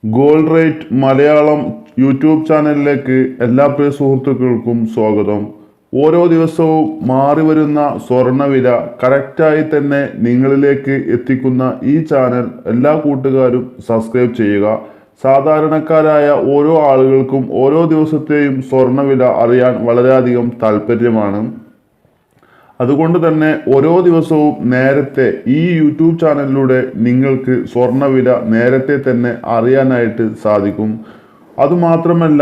Gold rate Malayalam YouTube ചാനലിലേക്ക് എല്ലാ പ്രിയ സുഹൃത്തുക്കൾക്കും സ്വാഗതം. ഓരോ ദിവസവും മാറി വരുന്ന സ്വർണ്ണവില കറക്റ്റായി തന്നെ നിങ്ങളിലേക്ക് എത്തിക്കുന്ന ഈ ചാനൽ എല്ലാ കൂട്ടുകാരും സബ്സ്ക്രൈബ് ചെയ്യുക. സാധാരണക്കാരായ ഓരോ ആളുകൾക്കും ഓരോ ദിവസത്തെയും സ്വർണ്ണവില അറിയാൻ വളരെയധികം താല്പര്യമാണ്. അതുകൊണ്ട് തന്നെ ഓരോ ദിവസവും നേരത്തെ ഈ യൂട്യൂബ് ചാനലിലൂടെ നിങ്ങൾക്ക് സ്വർണ്ണവില നേരത്തെ തന്നെ അറിയാനായിട്ട് സാധിക്കും. അതുമാത്രമല്ല,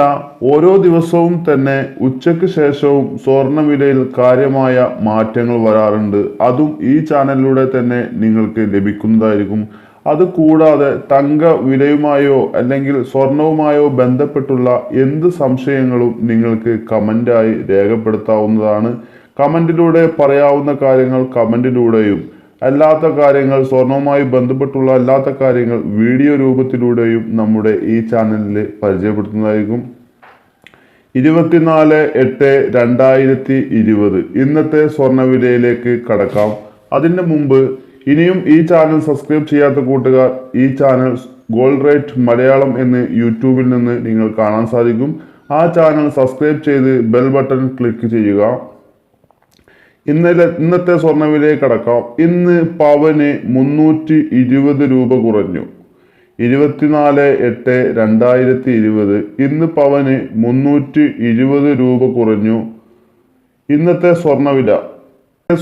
ഓരോ ദിവസവും തന്നെ ഉച്ചയ്ക്ക് ശേഷവും സ്വർണ്ണവിലയിൽ കാര്യമായ മാറ്റങ്ങൾ വരാറുണ്ട്. അതും ഈ ചാനലിലൂടെ തന്നെ നിങ്ങൾക്ക് ലഭിക്കുന്നതായിരിക്കും. അതുകൂടാതെ തങ്ക വിലയുമായോ അല്ലെങ്കിൽ സ്വർണവുമായോ ബന്ധപ്പെട്ടുള്ള എന്ത് സംശയങ്ങളും നിങ്ങൾക്ക് കമൻ്റായി രേഖപ്പെടുത്താവുന്നതാണ്. കമൻറ്റിലൂടെ പറയാവുന്ന കാര്യങ്ങൾ കമൻറ്റിലൂടെയും, അല്ലാത്ത കാര്യങ്ങൾ സ്വർണവുമായി ബന്ധപ്പെട്ടുള്ള അല്ലാത്ത കാര്യങ്ങൾ വീഡിയോ രൂപത്തിലൂടെയും നമ്മുടെ ഈ ചാനലിൽ പരിചയപ്പെടുത്തുന്നതായിരിക്കും. 24/8/2020 ഇന്നത്തെ സ്വർണ്ണവിലയിലേക്ക് കടക്കാം. അതിൻ്റെ മുമ്പ് ഇനിയും ഈ ചാനൽ സബ്സ്ക്രൈബ് ചെയ്യാത്ത കൂട്ടുകാർ ഈ ചാനൽ ഗോൾഡ് റേറ്റ് മലയാളം എന്ന് യൂട്യൂബിൽ നിന്ന് നിങ്ങൾ കാണാൻ സാധിക്കും. ആ ചാനൽ സബ്സ്ക്രൈബ് ചെയ്ത് ബെൽ ബട്ടൺ ക്ലിക്ക് ചെയ്യുക. ഇന്നത്തെ സ്വർണ്ണവിലയെ കടക്കാം. ഇന്ന് പവന് 320 രൂപ കുറഞ്ഞു. 24/8/2020 ഇന്ന് പവന് 320 രൂപ കുറഞ്ഞു. ഇന്നത്തെ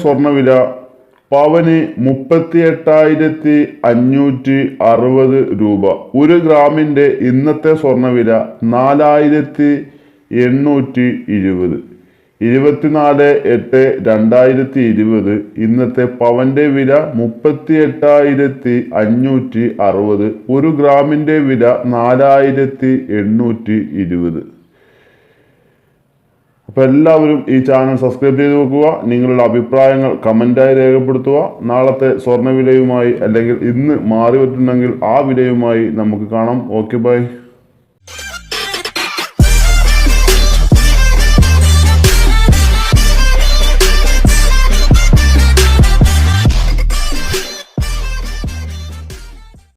സ്വർണ്ണവില പവന് 38,560 രൂപ. 1 ഗ്രാമിൻ്റെ ഇന്നത്തെ സ്വർണ്ണവില 4,820. 24/8/2020 ഇന്നത്തെ പവന്റെ വില 38,560. 1 ഗ്രാമിന്റെ വില 4,820. അപ്പോൾ എല്ലാവരും ഈ ചാനൽ സബ്സ്ക്രൈബ് ചെയ്ത് വെക്കുക. നിങ്ങളുടെ അഭിപ്രായങ്ങൾ കമൻ്റായി രേഖപ്പെടുത്തുക. നാളത്തെ സ്വർണ്ണവിലയുമായി അല്ലെങ്കിൽ ഇന്ന് മാറി പറ്റുന്നെങ്കിൽ ആ വിലയുമായി നമുക്ക് കാണാം. Okay, by.